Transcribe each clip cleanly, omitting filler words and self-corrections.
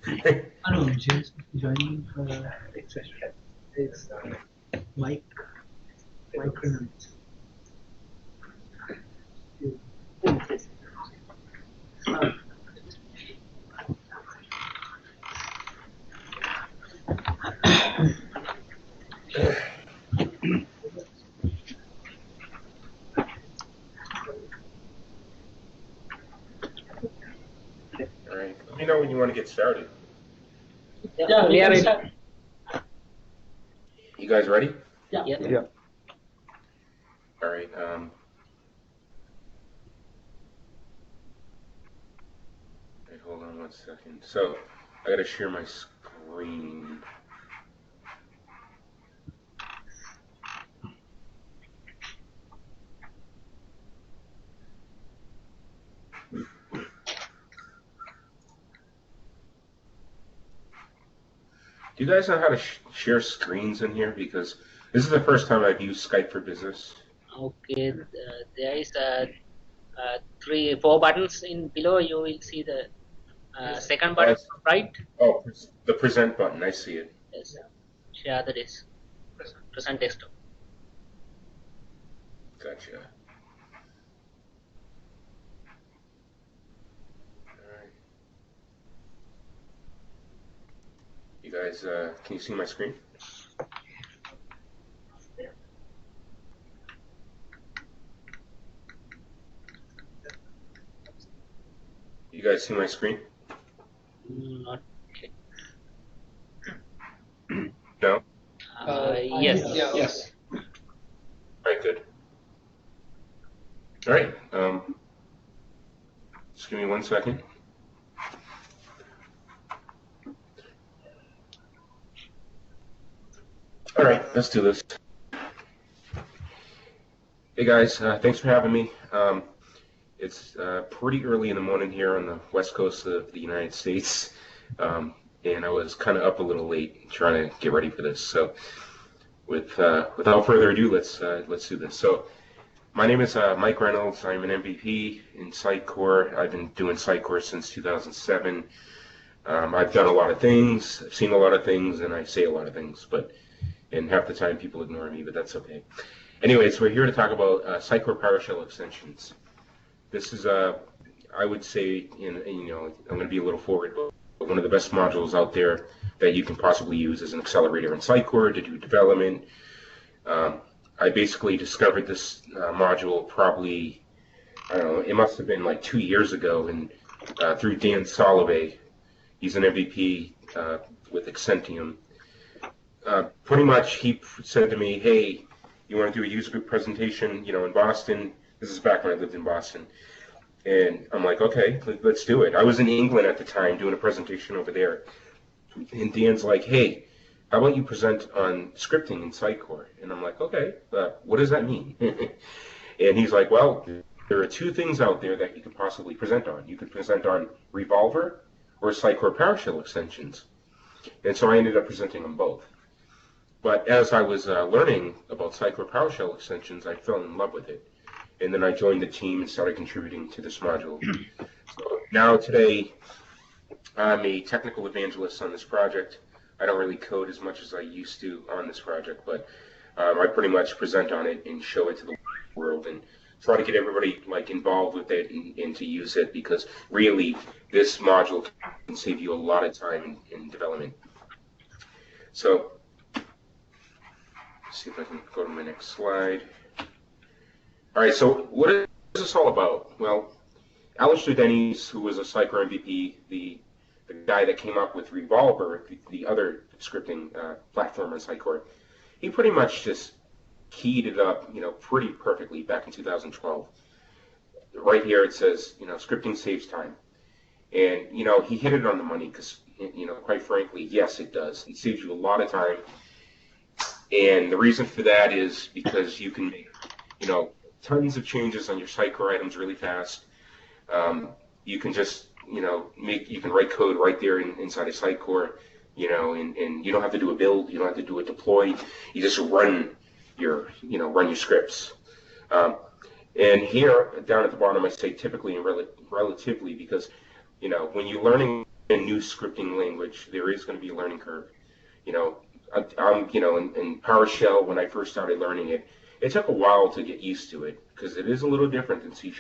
No, James joining expression. It's Mike Reynolds. All right. Let me know when you want to get started. Yeah, we are ready. You guys ready? Yeah. All right. Wait, hold on 1 second. So I got to share my screen. Do you guys know how to share screens in here? Because this is the first time I've used Skype for Business. Okay, there is four buttons in below. You will see the second button right. Oh, the present button. I see it. Yes. Share the disk. Present desktop. Gotcha. All right. You guys, can you see my screen? You guys see my screen? Not okay. No? Yes. Yes. All right, good. All right. Just give me 1 second. All right, let's do this. Hey guys, thanks for having me. It's pretty early in the morning here on the west coast of the United States, and I was kind of up a little late trying to get ready for this. So, without further ado, let's do this. So, my name is Mike Reynolds. I'm an MVP in Sitecore. I've been doing Sitecore since 2007. I've done a lot of things, I've seen a lot of things, and I say a lot of things, and half the time people ignore me, but that's okay. Anyways, we're here to talk about Sitecore PowerShell extensions. This is, I would say, I'm going to be a little forward, but one of the best modules out there that you can possibly use as an accelerator in Sitecore to do development. I basically discovered this module probably, I don't know, it must have been like 2 years ago, and through Dan Solovey. He's an MVP with Exentium. Pretty much, he said to me, "Hey, you want to do a user group presentation, in Boston?" This is back when I lived in Boston. And I'm like, okay, let's do it. I was in England at the time doing a presentation over there. And Dan's like, "Hey, how about you present on scripting in Sitecore?" And I'm like, okay, what does that mean? And he's like, well, there are two things out there that you could possibly present on. You could present on Revolver or Sitecore PowerShell extensions. And so I ended up presenting on both. But as I was learning about Sitecore PowerShell extensions, I fell in love with it. And then I joined the team and started contributing to this module. So now today, I'm a technical evangelist on this project. I don't really code as much as I used to on this project, but I pretty much present on it and show it to the world and try to get everybody involved with it and to use it, because really this module can save you a lot of time in development. So let's see if I can go to my next slide. All right, so what is this all about? Well, Alistair Denny's, who was a Sitecore MVP, the guy that came up with Revolver, the other scripting platform on Sitecore, he pretty much just keyed it up, pretty perfectly back in 2012. Right here it says, scripting saves time. And, he hit it on the money because, quite frankly, yes, it does. It saves you a lot of time. And the reason for that is because you can make, tons of changes on your Sitecore items really fast. You can just, you can write code right there inside of Sitecore, and you don't have to do a build, you don't have to do a deploy. You just run your scripts. And here, down at the bottom, I say typically and relatively, because, when you're learning a new scripting language, there is going to be a learning curve. In PowerShell, when I first started learning it, it took a while to get used to it because it is a little different than C#.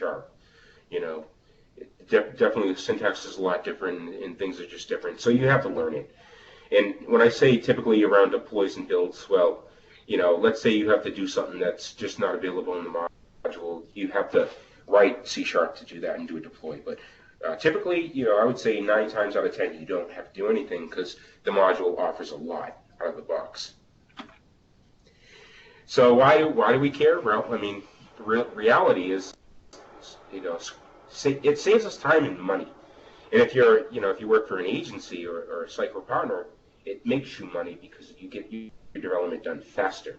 Definitely the syntax is a lot different and things are just different. So you have to learn it. And when I say typically around deploys and builds, well, let's say you have to do something that's just not available in the module. You have to write C# to do that and do a deploy. But typically, I would say 9 times out of 10, you don't have to do anything because the module offers a lot out of the box. So why do we care? Well, I mean, the reality is, it saves us time and money. And if if you work for an agency or a Sitecore partner, it makes you money because you get your development done faster.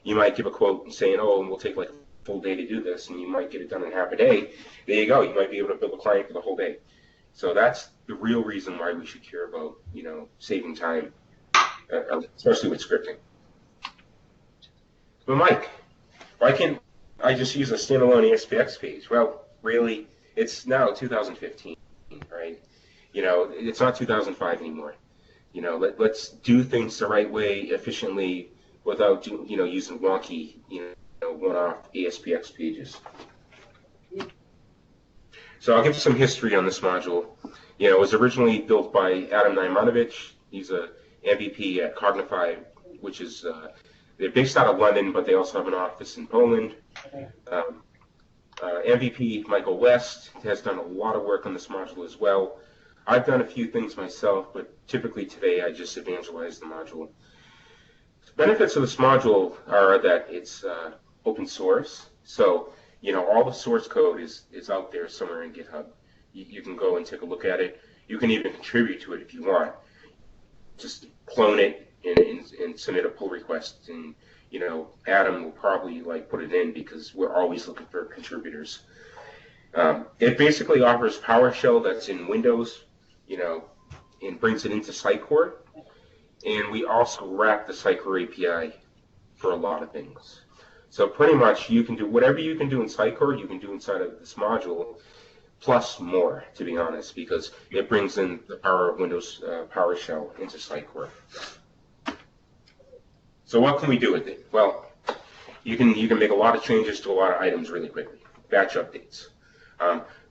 You might give a quote and saying, oh, and we'll take like a full day to do this, and you might get it done in half a day. There you go. You might be able to build a client for the whole day. So that's the real reason why we should care about, saving time, especially with scripting. But Mike, why can't I just use a standalone ASPX page? Well, really, it's now 2015, right? It's not 2005 anymore. Let's do things the right way, efficiently, without using wonky, one-off ASPX pages. So I'll give some history on this module. It was originally built by Adam Naimanovich. He's a MVP at Cognify, which is they're based out of London, but they also have an office in Poland. MVP Michael West has done a lot of work on this module as well. I've done a few things myself, but typically today I just evangelize the module. The benefits of this module are that it's open source, so all the source code is out there somewhere in GitHub. You can go and take a look at it. You can even contribute to it if you want. Just clone it and submit a pull request, and Adam will probably put it in because we're always looking for contributors. It basically offers PowerShell that's in Windows, and brings it into Sitecore, and we also wrap the Sitecore API for a lot of things. So pretty much you can do whatever you can do in Sitecore, you can do inside of this module, plus more, to be honest, because it brings in the power of Windows PowerShell into Sitecore. So what can we do with it? Well, you can make a lot of changes to a lot of items really quickly. Batch updates.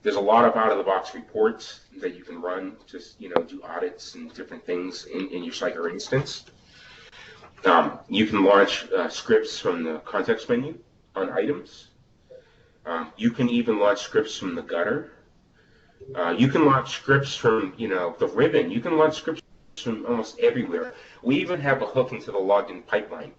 There's a lot of out-of-the-box reports that you can run, just do audits and different things in your Sitecore instance. You can launch scripts from the context menu on items. You can even launch scripts from the gutter. You can launch scripts from the ribbon. You can launch scripts from almost everywhere. We even have a hook into the logged-in pipeline.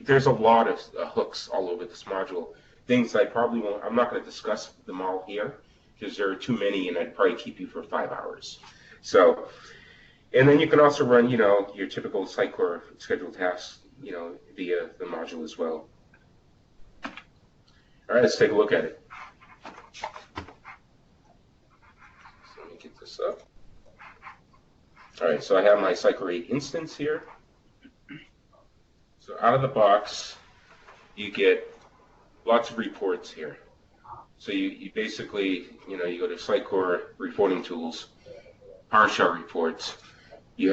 There's a lot of hooks all over this module. Things I probably won't. I'm not going to discuss them all here because there are too many, and I'd probably keep you for 5 hours. So, and then you can also run your typical Sitecore scheduled tasks via the module as well. All right, let's take a look at it. So let me get this up. All right, so I have my Sitecore 8 instance here. So out of the box, you get lots of reports here. So you basically, you go to Sitecore reporting tools, PowerShell reports. You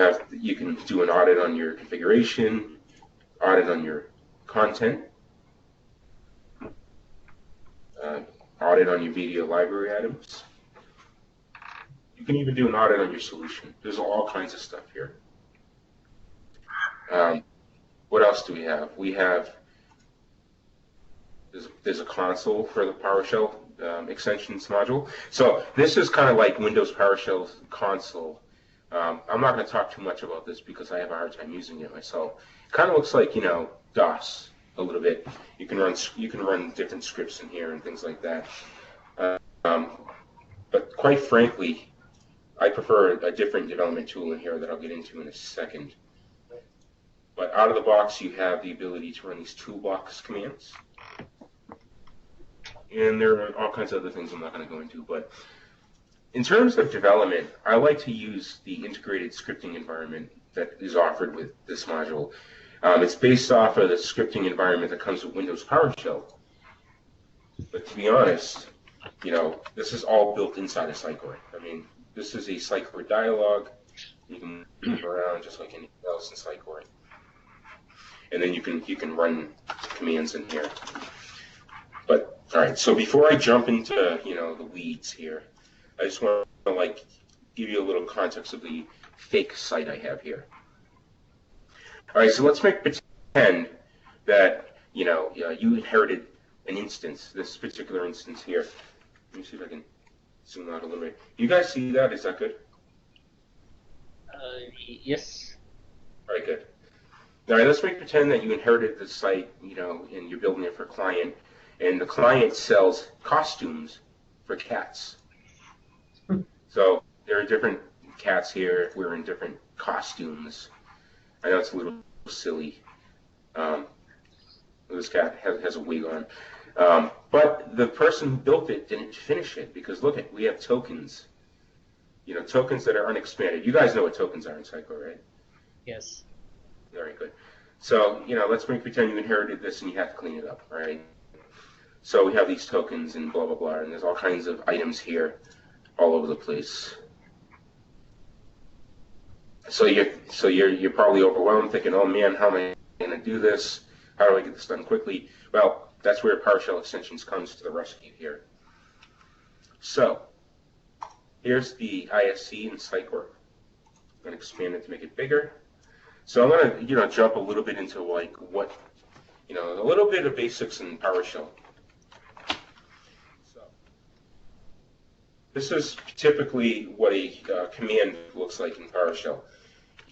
can do an audit on your configuration, audit on your content, audit on your media library items. You can even do an audit on your solution. There's all kinds of stuff here. What else do we have? There's a console for the PowerShell extensions module. So this is kind of like Windows PowerShell's console. I'm not going to talk too much about this because I have a hard time using it myself. It kind of looks like DOS a little bit. You can run different scripts in here and things like that. But quite frankly, I prefer a different development tool in here that I'll get into in a second. But out of the box, you have the ability to run these toolbox commands. And there are all kinds of other things I'm not going to go into. But in terms of development, I like to use the integrated scripting environment that is offered with this module. It's based off of the scripting environment that comes with Windows PowerShell. But to be honest, this is all built inside of Sitecore. I mean, this is a Sitecore dialog. You can move around just like anything else in Sitecore. And then you can run commands in here. But all right, so before I jump into the weeds here, I just want to give you a little context of the fake site I have here. All right, so let's pretend that you inherited an instance, this particular instance here. Let me see if I can zoom out a little bit. You guys see that? Is that good? Yes. All right, good. All right, let's pretend that you inherited the site, and you're building it for a client, and the client sells costumes for cats. So there are different cats here wearing different costumes. I know it's a little silly. This cat has a wig on. But the person who built it didn't finish it because look we have tokens. Tokens that are unexpanded. You guys know what tokens are in Sitecore, right? Yes. Very good. So, let's pretend you inherited this and you have to clean it up, right? So we have these tokens and blah, blah, blah, and there's all kinds of items here all over the place. So you're probably overwhelmed thinking, oh man, how am I going to do this? How do I get this done quickly? Well, that's where PowerShell Extensions comes to the rescue here. So here's the ISC in Sitecore. I'm going to expand it to make it bigger. So I'm going to jump a little bit into what a little bit of basics in PowerShell. So this is typically what a command looks like in PowerShell.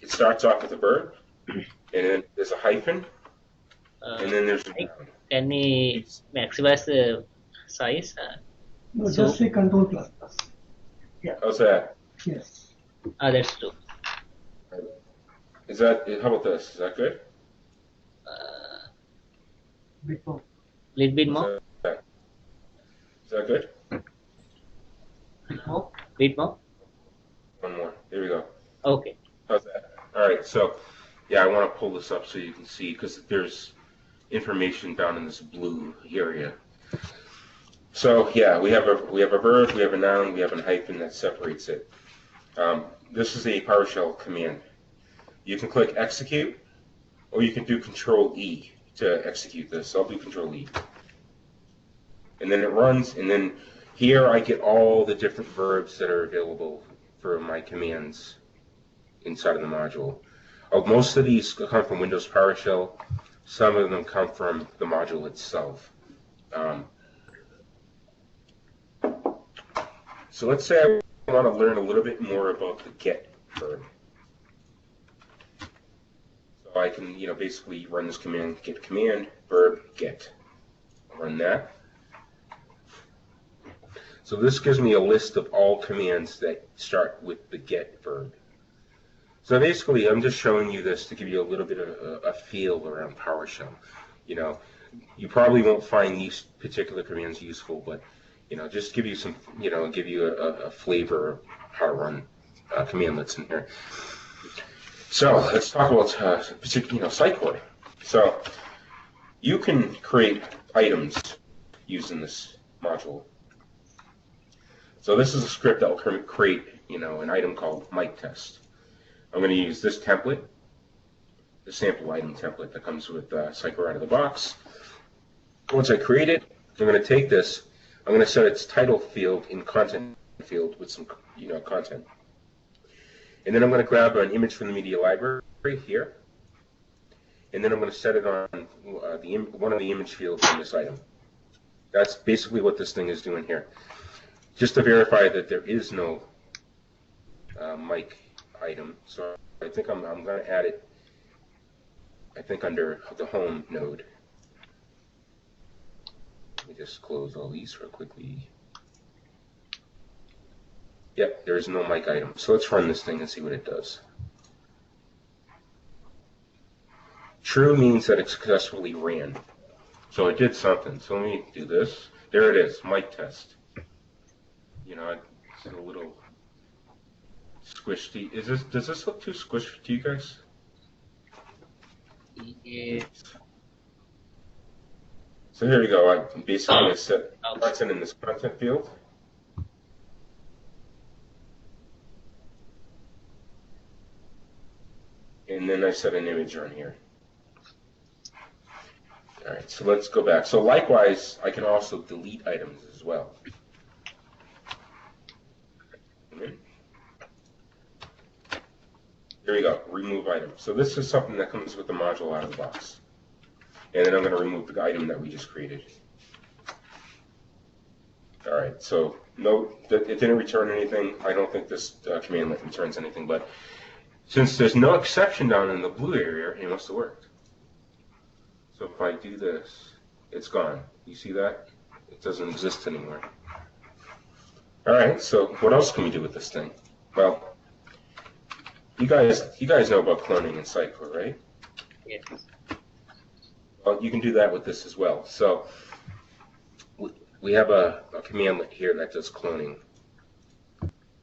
It starts off with a verb, and then there's a hyphen, and then there's a noun. Can we maximize the size? No, just say control plus plus. Yeah. How's that? Yes. That's true. How about this? Is that good? Bit more. Little bit more. Is that good? Bit more. Bit more. One more. There we go. Okay. How's that? All right. So, yeah, I want to pull this up so you can see because there's information down in this blue area. So, yeah, we have a verb, we have a noun, we have a hyphen that separates it. This is a PowerShell command. You can click execute, or you can do Control E to execute this. So I'll do Control E. And then it runs, and then here I get all the different verbs that are available for my commands inside of the module. Most of these come from Windows PowerShell. Some of them come from the module itself. So let's say I want to learn a little bit more about the get verb. So I can, basically run this command, get command, verb, get. I'll run that. So this gives me a list of all commands that start with the get verb. So basically, I'm just showing you this to give you a little bit of a feel around PowerShell. You probably won't find these particular commands useful, but just give you some, give you a flavor of how to run commandlets in here. So let's talk about Sitecore. So you can create items using this module. So this is a script that will create, an item called mic test. I'm going to use this template, the sample item template that comes with Sitecore out of the box. Once I create it, I'm going to take this. I'm going to set its title field in content field with some, content. And then I'm going to grab an image from the media library here, and then I'm going to set it on one of the image fields in this item. That's basically what this thing is doing here. Just to verify that there is no mic item, so I think I'm going to add it, I think under the home node. Let me just close all these real quickly. Yep, there is no mic item. So let's run this thing and see what it does. True means that it successfully ran. So it did something. So let me do this. There it is, mic test. It's a little squishy. Does this look too squishy to you guys? Yeah. So here we go. I'm basically going to set content in this content field. then I set an image on here. All right, so let's go back. So likewise, I can also delete items as well. Here we go, remove item. So this is something that comes with the module out of the box. And then I'm going to remove the item that we just created. All right, so note that it didn't return anything. I don't think this command returns anything, but since there's no exception down in the blue area, it must have worked. So if I do this, it's gone. You see that? It doesn't exist anymore. All right, so what else can we do with this thing? Well, you guys know about cloning in Sitecore, right? Yes. Well, you can do that with this as well. So we have a command here that does cloning.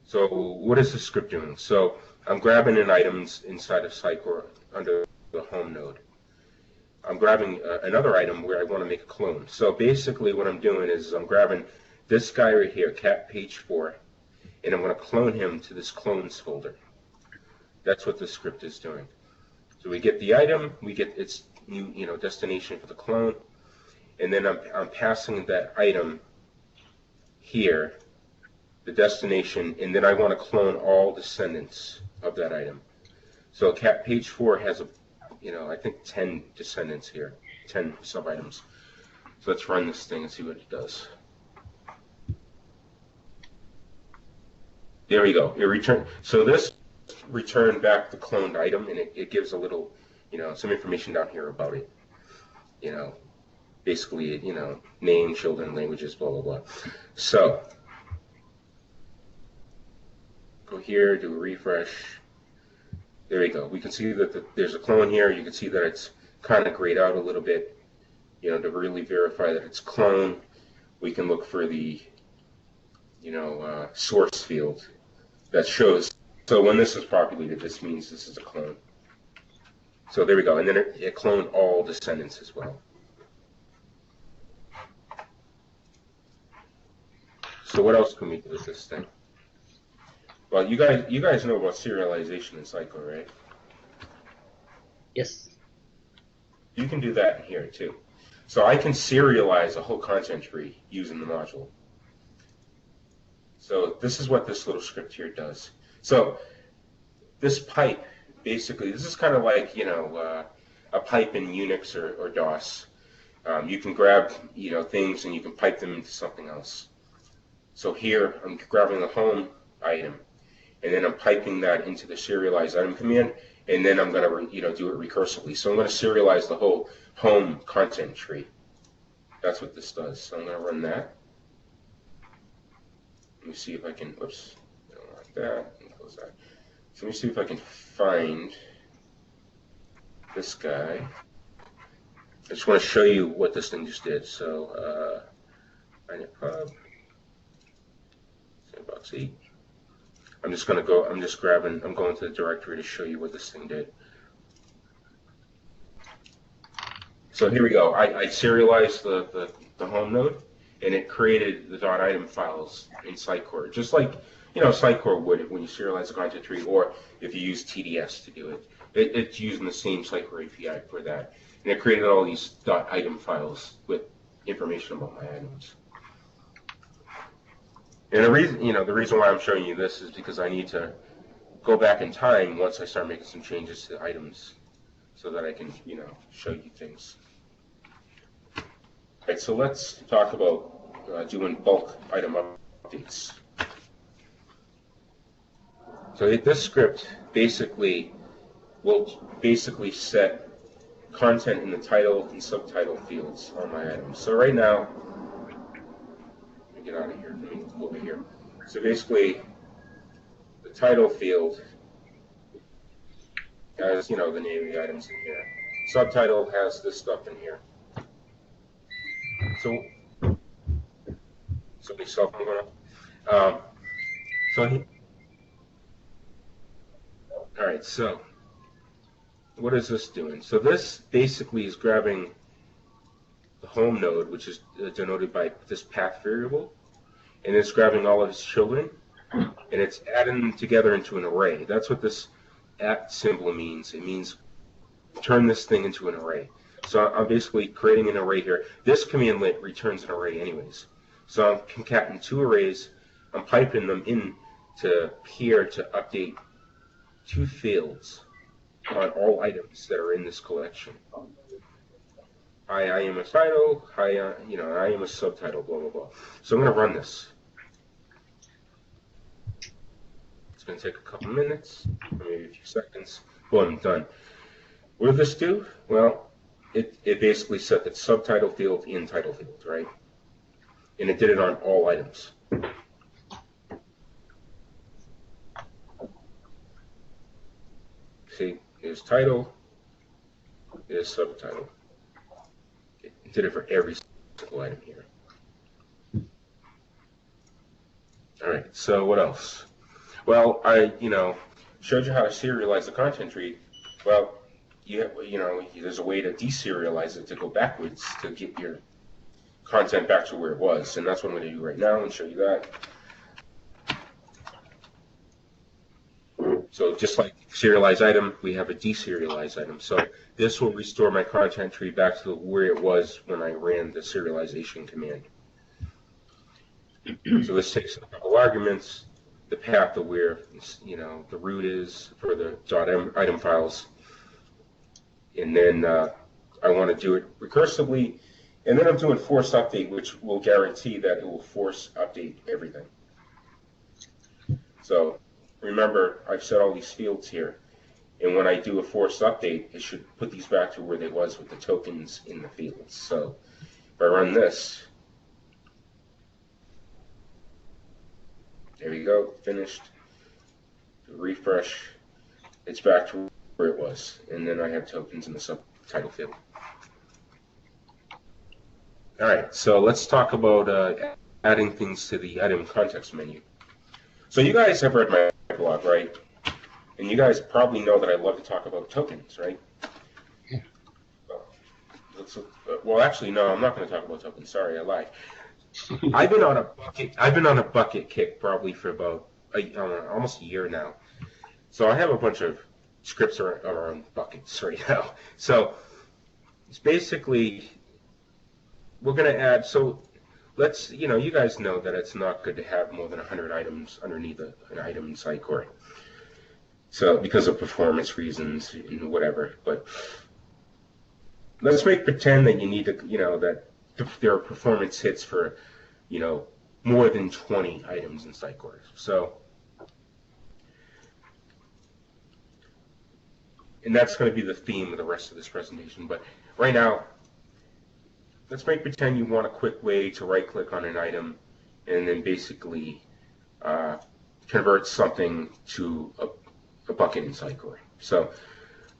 So what is the script doing? So I'm grabbing in items inside of Sitecore under the home node. I'm grabbing another item where I want to make a clone. So basically what I'm doing is I'm grabbing this guy right here, cat page 4, and I'm going to clone him to this clones folder. That's what the script is doing. So we get the item, we get its new destination for the clone, and then I'm passing that item here, the destination, and then I want to clone all descendants of that item. So cat page 4 has I think 10 descendants here, 10 sub-items. So let's run this thing and see what it does. There we go. It returned. So this returned back the cloned item, and it gives a little, some information down here about it. Basically, name, children, languages, blah, blah, blah. So go here, do a refresh. There we go. We can see that there's a clone here. You can see that it's kind of grayed out a little bit. To really verify that it's clone, we can look for the, source field that shows. So when this is populated, this means this is a clone. So there we go. And then it cloned all descendants as well. So what else can we do with this thing? Well, you guys know about serialization in Sitecore, right? Yes. You can do that in here too. So I can serialize a whole content tree using the module. So this is what this little script here does. So this pipe, basically, this is kind of like a pipe in Unix or DOS. You can grab things and you can pipe them into something else. So here I'm grabbing the home item, and then I'm piping that into the serialize item command, and then I'm going to do it recursively. So I'm going to serialize the whole home content tree. That's what this does. So I'm going to run that. Let me see if I can. Whoops, I don't like that. Close that. So let me see if I can find this guy. I just want to show you what this thing just did. So initpub sandbox 8. I'm just going to go. I'm going to the directory to show you what this thing did. So here we go. I serialized the home node, and it created the .item files in Sitecore, just like Sitecore would when you serialize a content tree, or if you use TDS to do it. It's using the same Sitecore API for that, and it created all these .item files with information about my items. And the reason why I'm showing you this is because I need to go back in time once I start making some changes to the items, so that I can show you things. All right, so let's talk about doing bulk item updates. So this script will set content in the title and subtitle fields on my items. So right now, let me get out of here. Let me go over here. So basically, the title field has the name of the items in here. Subtitle has this stuff in here. So somebody's cell phone going off. All right, so what is this doing? So this basically is grabbing the home node, which is denoted by this path variable, and it's grabbing all of its children, and it's adding them together into an array. That's what this at symbol means. It means turn this thing into an array. So I'm basically creating an array here. This command lit returns an array anyways. So I'm concatenating two arrays. I'm piping them in to here to update two fields on all items that are in this collection. I am a title, I am a subtitle, blah, blah, blah. So I'm going to run this. It's going to take a couple minutes, maybe a few seconds. Boom, done. What did this do? Well, it basically set the subtitle field in title field, right? And it did it on all items. See, here's title, here's subtitle. It did it for every single item here. All right, so what else? Well, I showed you how to serialize the content tree. Well, there's a way to deserialize it to go backwards to get your content back to where it was, and that's what I'm going to do right now and show you that. So just like serialized item, we have a deserialized item. So this will restore my content tree back to where it was when I ran the serialization command. So this takes a couple arguments, the path of where the root is for the .item files, and then I want to do it recursively, and then I'm doing force update, which will guarantee that it will force update everything. So remember, I've set all these fields here, and when I do a force update, it should put these back to where they was with the tokens in the fields. So if I run this, there you go, finished. Refresh, it's back to where it was, and then I have tokens in the subtitle field. All right, so let's talk about adding things to the item context menu. So you guys have read my blog, right? And you guys probably know that I love to talk about tokens, right? Yeah. Well, actually, no, I'm not going to talk about tokens. Sorry, I lied. I've been on a bucket kick probably for about almost a year now. So I have a bunch of scripts around buckets right now. So it's basically we're going to add. So let's you guys know that it's not good to have more than 100 items underneath an item in Sitecore. So because of performance reasons and whatever, but let's pretend that you need to that there are performance hits for more than 20 items in Sitecore. So and that's going to be the theme of the rest of this presentation. But right now, let's pretend you want a quick way to right-click on an item and then basically convert something to a bucket in Sitecore. So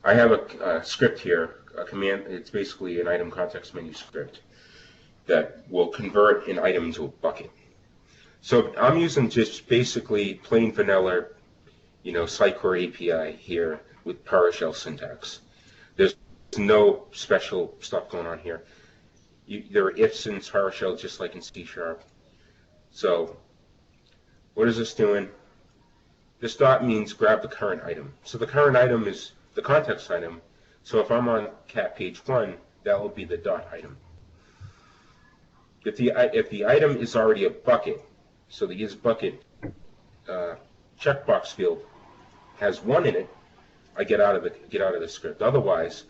I have a script here, a command. It's basically an item context menu script that will convert an item into a bucket. So I'm using just basically plain vanilla, Sitecore API here with PowerShell syntax. There's no special stuff going on here. There are ifs in PowerShell just like in C#. So what is this doing? This dot means grab the current item. So the current item is the context item. So if I'm on cat page 1, that will be the dot item. If the item is already a bucket, so the is bucket checkbox field has 1 in it, I get out of the script. Otherwise,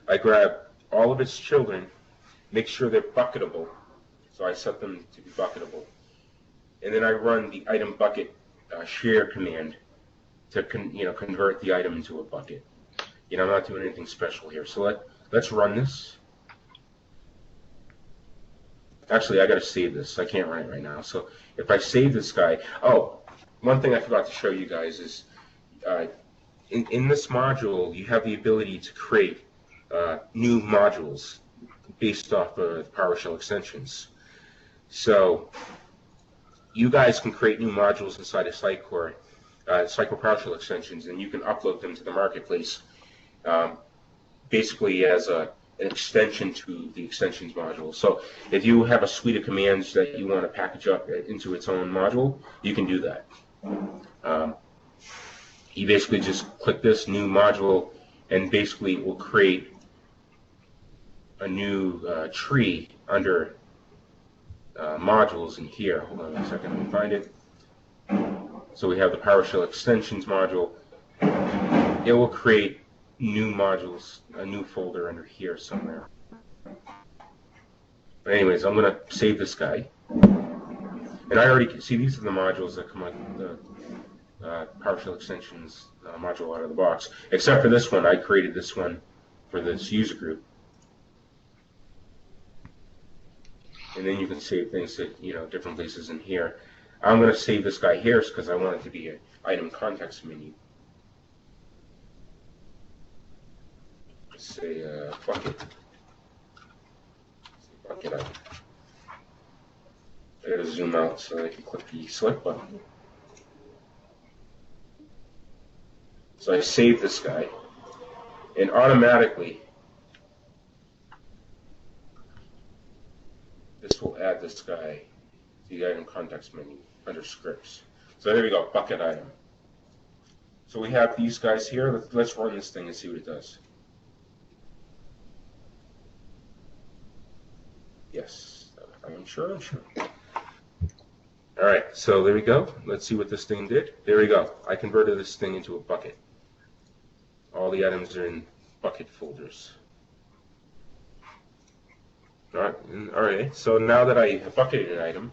I grab all of its children, make sure they're bucketable, so I set them to be bucketable, and then I run the item bucket share command to convert the item into a bucket. I'm not doing anything special here. So let's run this. Actually, I got to save this. I can't run it right now. So if I save this guy, one thing I forgot to show you guys is in this module, you have the ability to create new modules based off of PowerShell extensions. So you guys can create new modules inside of Sitecore PowerShell extensions, and you can upload them to the marketplace basically as an extension to the extensions module. So if you have a suite of commands that you want to package up into its own module, you can do that. you basically just click this new module, and basically it will create a new tree under modules in here. Hold on a second, let me find it. So we have the PowerShell extensions module. It will create new modules, a new folder under here somewhere. But anyways, I'm going to save this guy. And I already see these are the modules that come out the PowerShell extensions module out of the box. Except for this one, I created this one for this user group. And then you can save things at different places in here. I'm going to save this guy here because I want it to be an item context menu. Say bucket. Bucket item. I gotta zoom out so I can click the select button. So I save this guy, and automatically this will add this guy to the item context menu under scripts. So there we go, bucket item. So we have these guys here. Let's run this thing and see what it does. Yes, I'm sure. All right, so there we go. Let's see what this thing did. There we go. I converted this thing into a bucket. All the items are in bucket folders. All right. So now that I have bucketed an item,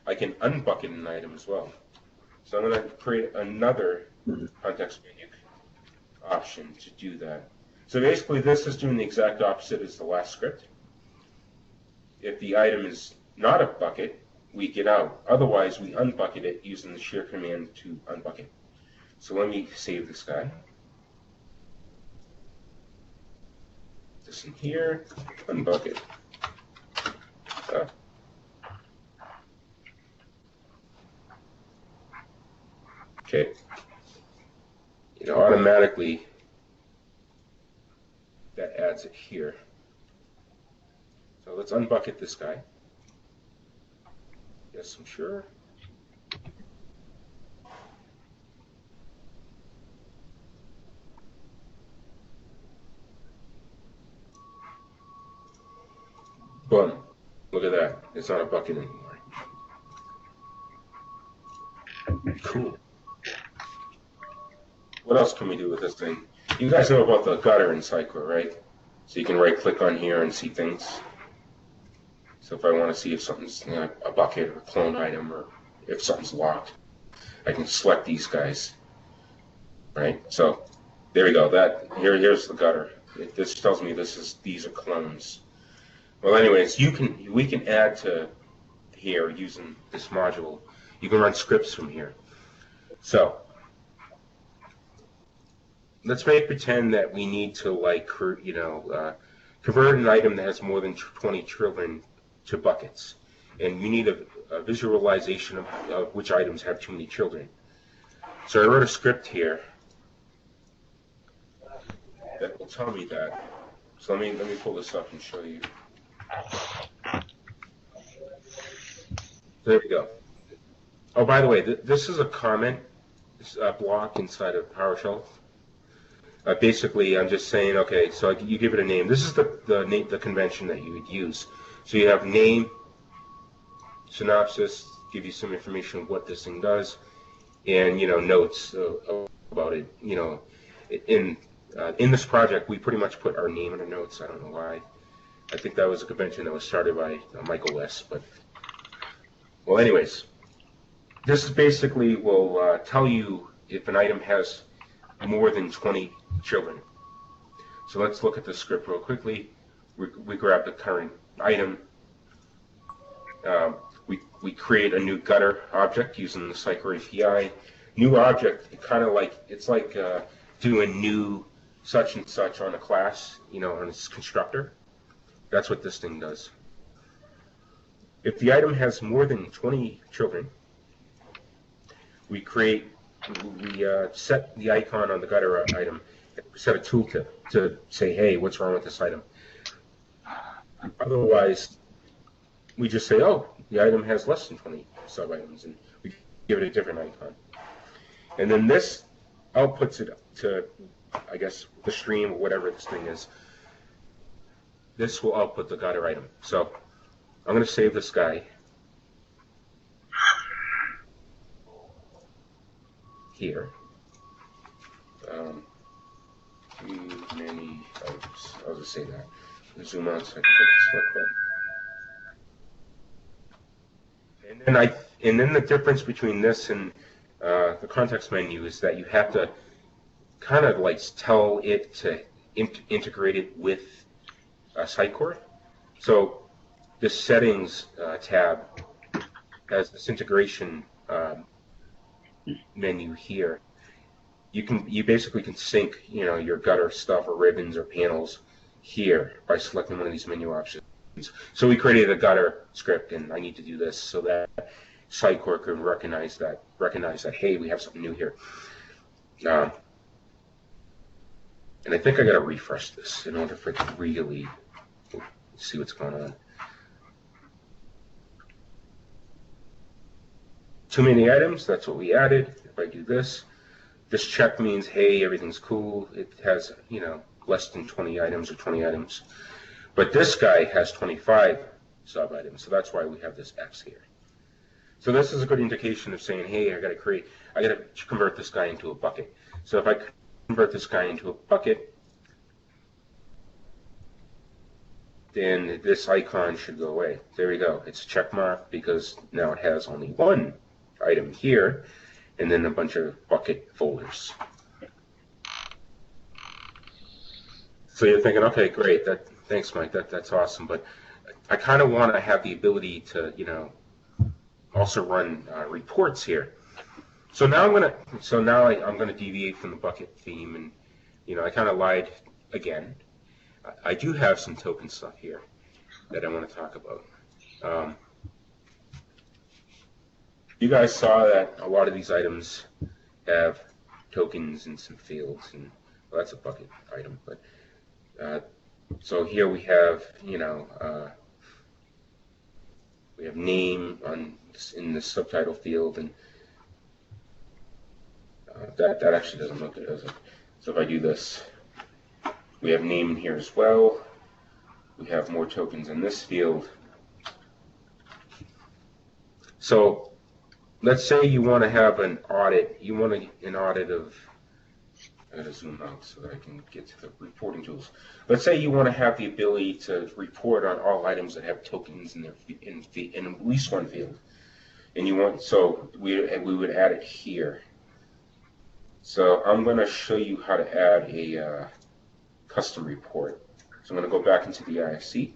I can unbucket an item as well. So I'm going to create another context menu option to do that. So basically, this is doing the exact opposite as the last script. If the item is not a bucket, we get out. Otherwise, we unbucket it using the share command to unbucket. So let me save this guy. This in here, unbucket. Okay. Automatically, that adds it here. So let's unbucket this guy. Yes, I'm sure. Boom. Look at that. It's not a bucket anymore. Cool. What else can we do with this thing? You guys know about the gutter in Sitecore, right? So you can right-click on here and see things. So if I want to see if something's a bucket or a clone item, or if something's locked, I can select these guys. Right? So there we go. Here's the gutter. This tells me these are clones. Well, anyways, we can add to here using this module. You can run scripts from here. So let's pretend that we need to convert an item that has more than 20 children to buckets, and you need a visualization of which items have too many children. So I wrote a script here that will tell me that. So let me pull this up and show you. There we go. Oh, by the way, this is a comment block inside of PowerShell. Basically, I'm just saying, okay, so you give it a name. This is the convention that you would use. So you have name, synopsis, give you some information of what this thing does, and notes about it. In this project, we pretty much put our name in our notes. I don't know why. I think that was a convention that was started by Michael West. But well, anyways, this basically will tell you if an item has more than 20 children. So let's look at the script real quickly. We grab the current item. We create a new gutter object using the Sitecore API. New object, it's like doing new such and such on a class, on its constructor. That's what this thing does. If the item has more than 20 children, we set the icon on the gutter item, set a tooltip to say, hey, what's wrong with this item? Otherwise, we just say, oh, the item has less than 20 sub-items, and we give it a different icon. And then this outputs it to, I guess, the stream or whatever this thing is. This will output the gutter item. So I'm going to save this guy here. Too many items. I'll just say that. Zoom out so I can click the select button. And then the difference between this and the context menu is that you have to kind of like tell it to integrate it with Sitecore. So this settings tab has this integration menu here. You basically can sync, you know, your gutter stuff or ribbons or panels here by selecting one of these menu options. So we created a gutter script, and I need to do this so that Sitecore can recognize that hey, we have something new here. And I think I got to refresh this in order for it to really see what's going on. Too many items, that's what we added. If I do this check means, hey, everything's cool. It has, you know, less than 20 items or 20 items. But this guy has 25 sub-items, so that's why we have this X here. So this is a good indication of saying, hey, I got to convert this guy into a bucket. So if I convert this guy into a bucket, then this icon should go away. There we go. It's a check mark because now it has only one item here, and then a bunch of bucket folders. So you're thinking, okay, great. Thanks, Mike. That's awesome. But I kind of want to have the ability to, you know, also run reports here. So now I'm gonna deviate from the bucket theme, and you know, I kind of lied again. I do have some token stuff here that I want to talk about. You guys saw that a lot of these items have tokens and some fields, and well, that's a bucket item. But so here we have, you know, we have name in the subtitle field, and that actually doesn't look good, does it? So if I do this, we have name in here as well. We have more tokens in this field. So let's say you want to have an audit. You want an audit of, I gotta zoom out so that I can get to the reporting tools. Let's say you want to have the ability to report on all items that have tokens in their in at least one field, and you want, so we would add it here. So I'm going to show you how to add a custom report. So I'm going to go back into the IFC.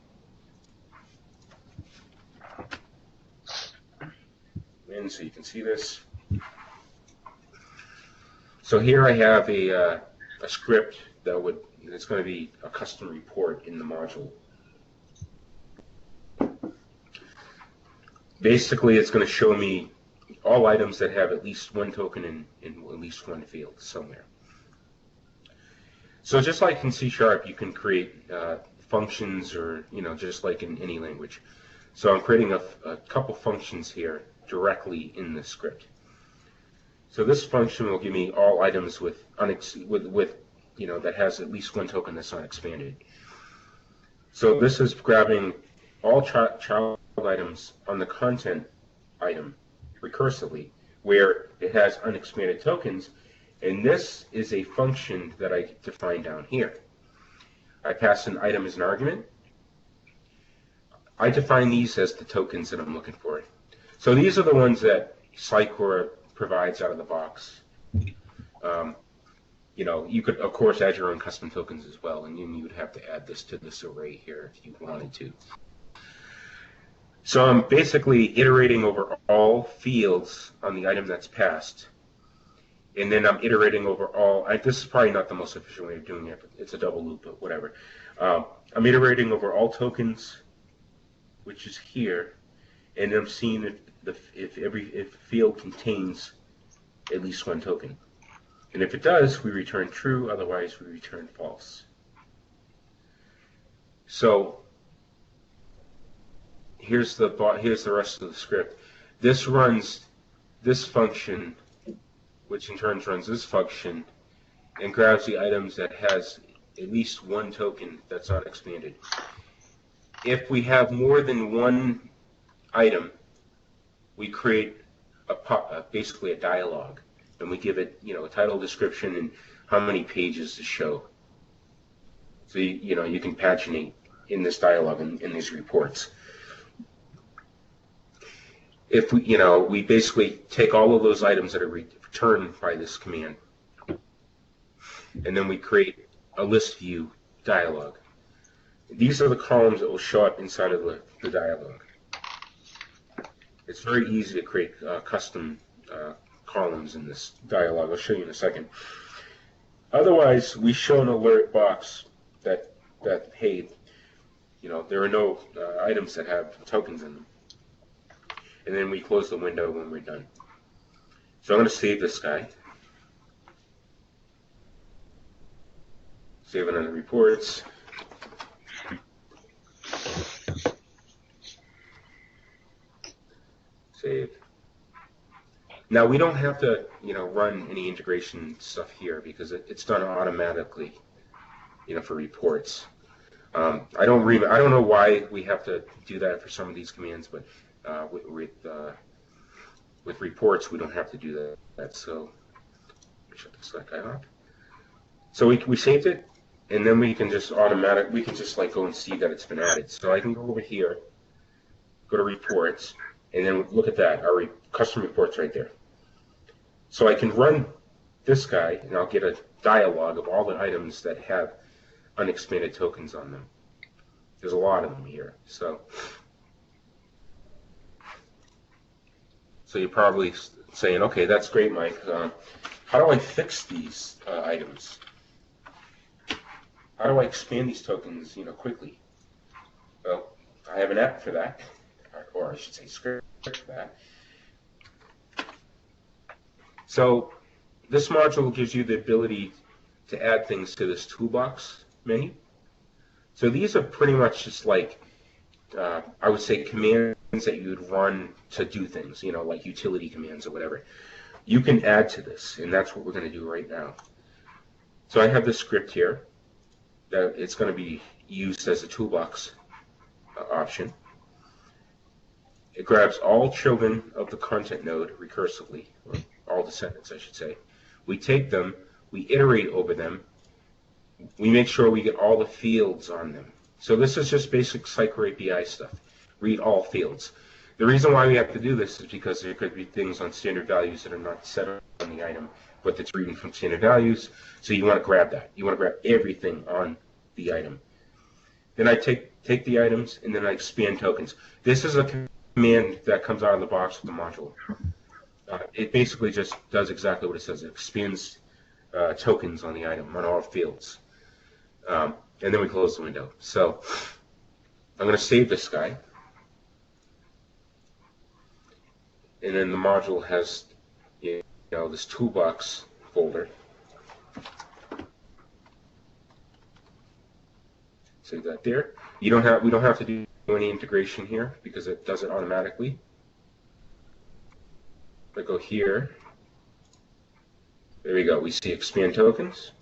And so you can see this. So here I have a script it's going to be a custom report in the module. Basically, it's going to show me all items that have at least one token in at least one field somewhere. So just like in C#, you can create functions, or, you know, just like in any language. So I'm creating a couple functions here directly in the script. So this function will give me all items with you know, that has at least one token that's not expanded. So this is grabbing all child items on the content item recursively, where it has unexpanded tokens, and this is a function that I define down here. I pass an item as an argument. I define these as the tokens that I'm looking for. So these are the ones that Sitecore provides out of the box. You know, you could of course add your own custom tokens as well, and you would have to add this to this array here if you wanted to. So I'm basically iterating over all fields on the item that's passed, and then I'm iterating over all. This is probably not the most efficient way of doing it, but it's a double loop, but whatever. I'm iterating over all tokens, which is here, and I'm seeing if every field contains at least one token. And if it does, we return true, otherwise we return false. So here's the rest of the script. This runs this function, which in turn runs this function, and grabs the items that has at least one token that's unexpanded. If we have more than one item, we create basically a dialogue, and we give it, a title, description, and how many pages to show. So you can paginate in this dialogue and in these reports. If we basically take all of those items that are returned by this command, and then we create a list view dialog. These are the columns that will show up inside of the dialog. It's very easy to create custom columns in this dialog. I'll show you in a second. Otherwise, we show an alert box that hey, there are no items that have tokens in them. And then we close the window when we're done. So I'm going to save this guy. Save it on the reports. Save. Now we don't have to, run any integration stuff here because it's done automatically, for reports. I don't know why we have to do that for some of these commands, but with reports we don't have to do that. So let me shut this guy off. So we saved it, and then we can just go and see that it's been added. So I can go over here, go to reports, and then look at that, our custom reports right there. So I can run this guy, and I'll get a dialog of all the items that have unexpanded tokens on them. There's a lot of them here. So you're probably saying, okay, that's great, Mike. How do I fix these items? How do I expand these tokens, quickly? Well, I have an app for that, or I should say script for that. So this module gives you the ability to add things to this toolbox menu. So these are pretty much just like, I would say, commands that you would run to do things, like utility commands or whatever. You can add to this, and that's what we're going to do right now. So I have this script here that it's going to be used as a toolbox option. It grabs all children of the content node recursively, or all descendants, I should say. We take them, we iterate over them, we make sure we get all the fields on them. So this is just basic Sitecore API stuff. Read all fields. The reason why we have to do this is because there could be things on standard values that are not set on the item, but it's reading from standard values, so you want to grab that. You want to grab everything on the item. Then I take the items, and then I expand tokens. This is a command that comes out of the box with the module. It basically just does exactly what it says. It expands tokens on the item, on all fields. And then we close the window. So I'm going to save this guy. And then the module has this toolbox folder. Save that there. We don't have to do any integration here because it does it automatically. If I go here, there we go. We see expand tokens.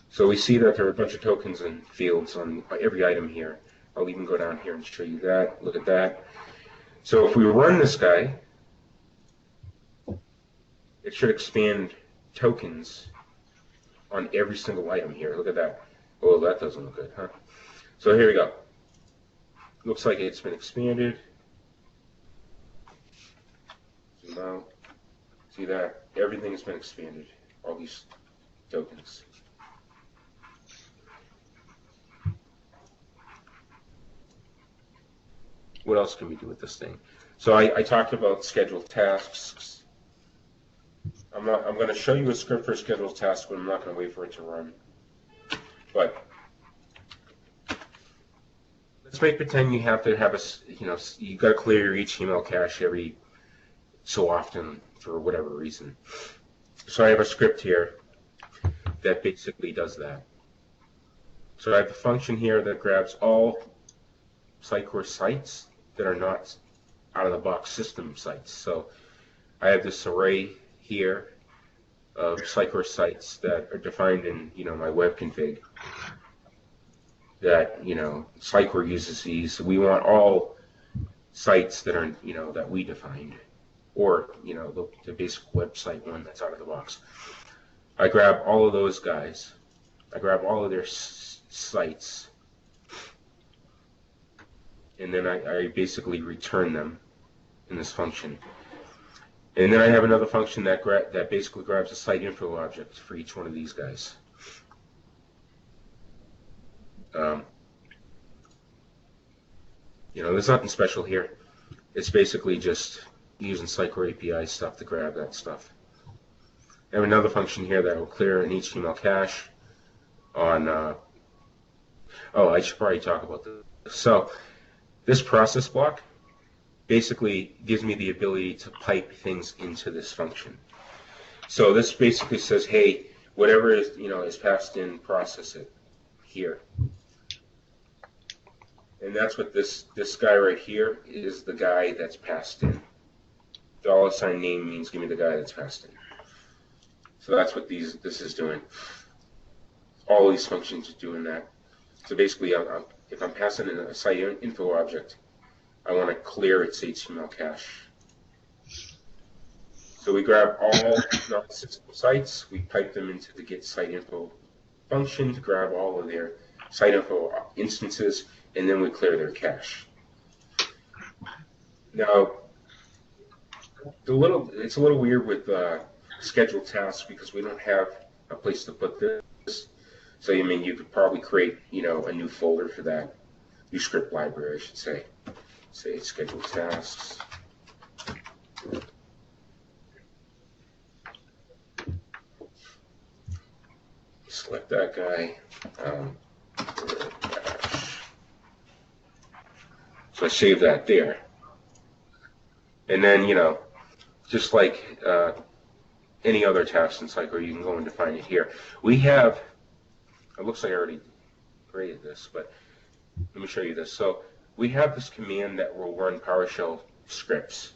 So we see that there are a bunch of tokens and fields on every item here. I'll even go down here and show you that. Look at that. So if we run this guy, it should expand tokens on every single item here. Look at that. Oh, that doesn't look good, huh? So here we go. Looks like it's been expanded. Zoom out. See that? Everything has been expanded. All these tokens. What else can we do with this thing? So I talked about scheduled tasks. I'm going to show you a script for scheduled tasks, but I'm not going to wait for it to run. But let's pretend you have to have you got to clear your HTML cache every so often for whatever reason. So I have a script here that basically does that. So I have the function here that grabs all Sitecore sites that are not out-of-the-box system sites. So I have this array here of Sitecore sites that are defined in, my web config that, Sitecore uses these. We want all sites that are, that we defined, or, the basic website one that's out of the box. I grab all of those guys. I grab all of their sites, and then I basically return them in this function. And then I have another function that basically grabs a site info object for each one of these guys. There's nothing special here. It's basically just using Sitecore API stuff to grab that stuff. I have another function here that will clear an HTML cache on, I should probably talk about this. So this process block basically gives me the ability to pipe things into this function. So this basically says, hey, whatever is passed in, process it here. And that's what this guy right here is, the guy that's passed in. $ name means give me the guy that's passed in. So that's what this is doing. All these functions are doing that. So basically, if I'm passing in a site info object, I want to clear its HTML cache. So we grab all non-system sites, we pipe them into the get site info function to grab all of their site info instances, and then we clear their cache. Now, it's a little weird with scheduled tasks because we don't have a place to put this. So you could probably create a new folder for that, new script library, I should say. Say scheduled tasks. Select that guy. So I save that there. And then, just like any other task in Sitecore, you can go and define it here. We have, it looks like I already created this, but let me show you this. So we have this command that will run PowerShell scripts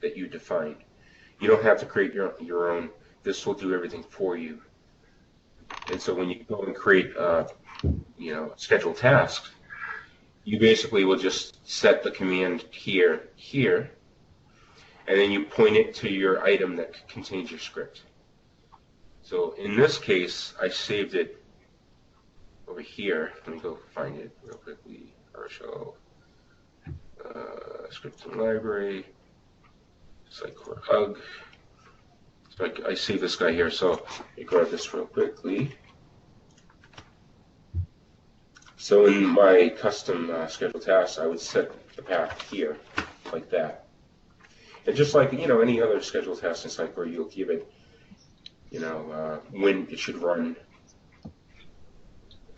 that you define. You don't have to create your own. This will do everything for you. And so when you go and create, scheduled tasks, you basically will just set the command here, and then you point it to your item that contains your script. So in this case, I saved it over here. Let me go find it real quickly. PowerShell scripting library, Sitecore hug. So I save this guy here. So let me grab this real quickly. So in my custom scheduled tasks, I would set the path here, like that. And just like any other scheduled task in Sitecore, you'll give it, when it should run,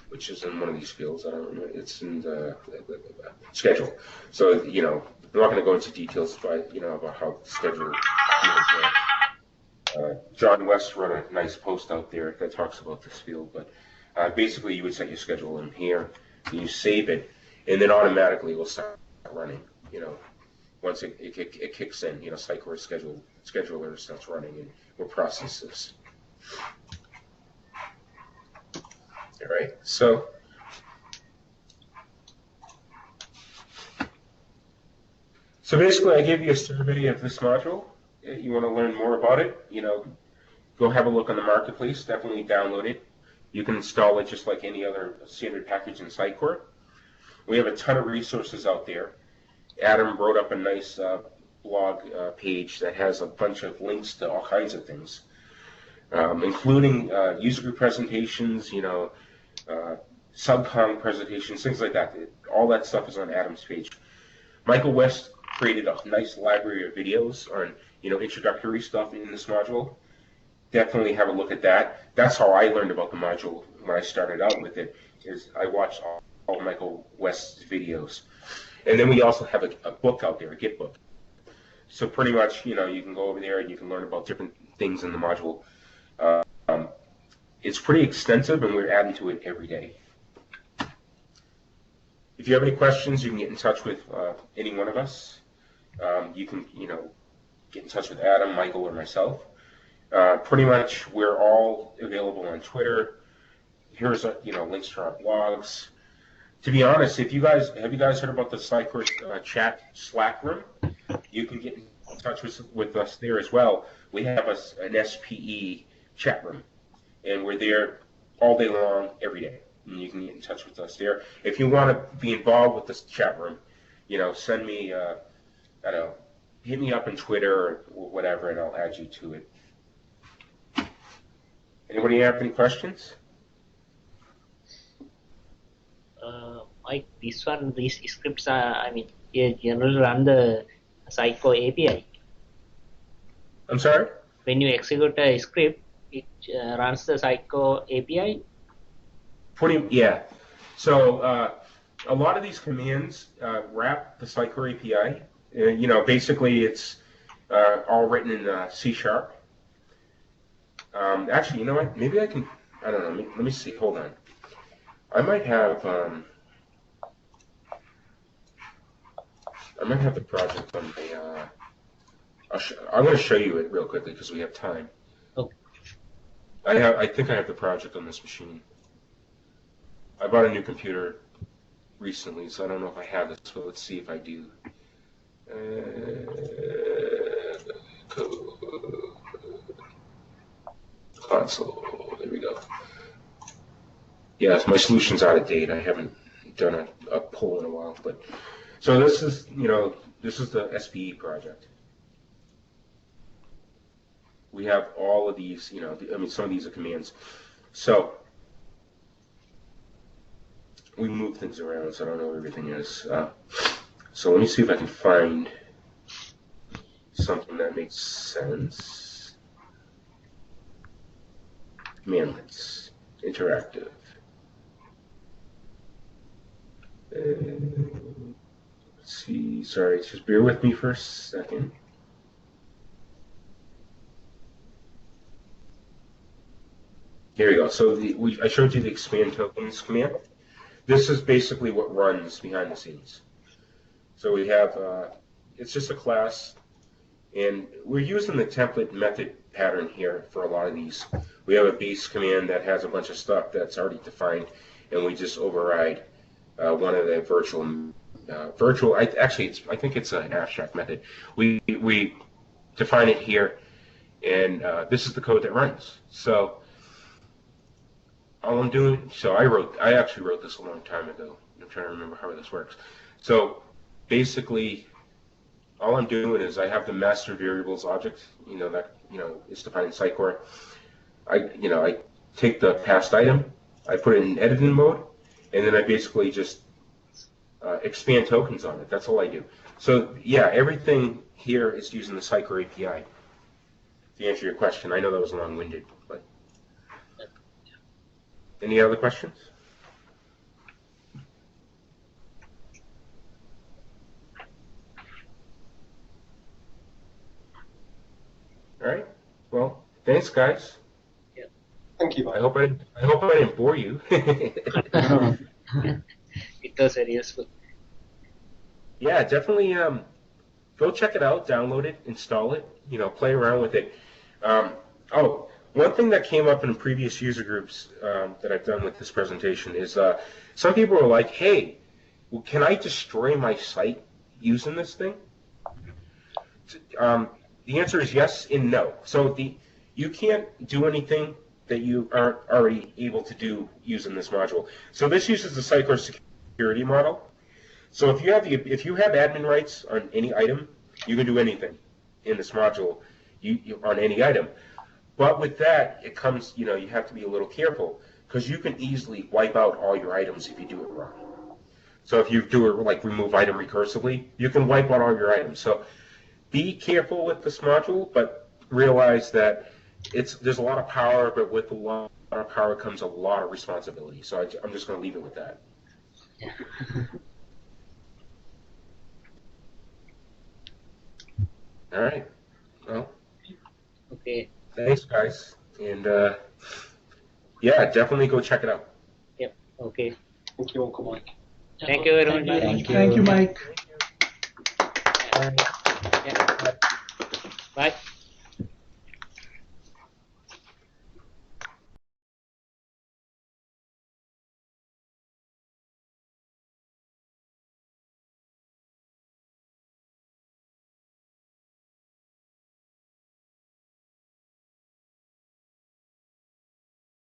which is in one of these fields. I don't remember. It's in the schedule. So I'm not going to go into details, about how the schedule fields. John West wrote a nice post out there that talks about this field, but basically you would set your schedule in here, and you save it, and then automatically it will start running. Once it kicks in, Sitecore scheduler starts running and will process this. All right, so basically I give you a survey of this module. If you want to learn more about it, go have a look on the marketplace. Definitely download it. You can install it just like any other standard package in Sitecore. We have a ton of resources out there. Adam wrote up a nice blog page that has a bunch of links to all kinds of things, including user group presentations, subcom presentations, things like that. All that stuff is on Adam's page. Michael West created a nice library of videos on introductory stuff in this module. Definitely have a look at that. That's how I learned about the module when I started out with it. Is I watched all Michael West's videos. And then we also have a book out there, a Git book. So pretty much, you can go over there and you can learn about different things in the module. It's pretty extensive, and we're adding to it every day. If you have any questions, you can get in touch with any one of us. You can, get in touch with Adam, Michael, or myself. Pretty much, we're all available on Twitter. Here's links to our blogs. To be honest, have you guys heard about the Sitecore chat Slack room? You can get in touch with us there as well. We have an SPE chat room, and we're there all day long, every day. And you can get in touch with us there. If you want to be involved with this chat room, send me, I don't know, hit me up on Twitter or whatever, and I'll add you to it. Anybody have any questions? Mike, these scripts are, generally run the Sitecore API. I'm sorry? When you execute a script, it runs the Sitecore API. Yeah. So a lot of these commands wrap the Sitecore API. Basically it's all written in C#. Actually, you know what? Maybe I can. I don't know. Let me see. Hold on. I might have the project on the. I'm going to show you it real quickly because we have time. Okay. I think I have the project on this machine. I bought a new computer recently, so I don't know if I have this. But let's see if I do. Console. There we go. Yes, my solution's out of date. I haven't done a pull in a while, but so this is the SPE project. We have all of these, some of these are commands. So we move things around, so I don't know where everything is. So let me see if I can find something that makes sense. Commandlets, interactive. Let's see, sorry, just bear with me for a second. Here we go. So I showed you the expand tokens command. This is basically what runs behind the scenes. So we have, it's just a class, and we're using the template method pattern here for a lot of these. We have a base command that has a bunch of stuff that's already defined, and we just override one of the virtual. I think it's an abstract method. We define it here, and this is the code that runs. So all I'm doing, I actually wrote this a long time ago. I'm trying to remember how this works. So basically, all I'm doing is I have the master variables object, that is defined in Sitecore. I take the past item, I put it in editing mode, and then I basically just expand tokens on it. That's all I do. So yeah, everything here is using the Sitecore API. To answer your question, I know that was long-winded, but any other questions? All right. Well, thanks, guys. Yeah. Thank you, Mike. I hope I didn't bore you. It was very useful. Yeah, definitely. Go check it out, download it, install it. Play around with it. One thing that came up in previous user groups that I've done with this presentation is some people are like, "Hey, well, can I destroy my site using this thing?" The answer is yes and no. So you can't do anything that you aren't already able to do using this module. So this uses the Sitecore security model. So if you have admin rights on any item, you can do anything in this module on any item. But with that, it comes, you have to be a little careful because you can easily wipe out all your items if you do it wrong. So if you do it like remove item recursively, you can wipe out all your items. So be careful with this module, but realize that there's a lot of power, but with a lot of power comes a lot of responsibility. So I'm just going to leave it with that. Yeah. All right. Well. Okay. Thanks, guys. And yeah, definitely go check it out. Yep. Okay. Thank you, Uncle Mike. Thank you very much. Thank you, Mike. Yeah. Bye.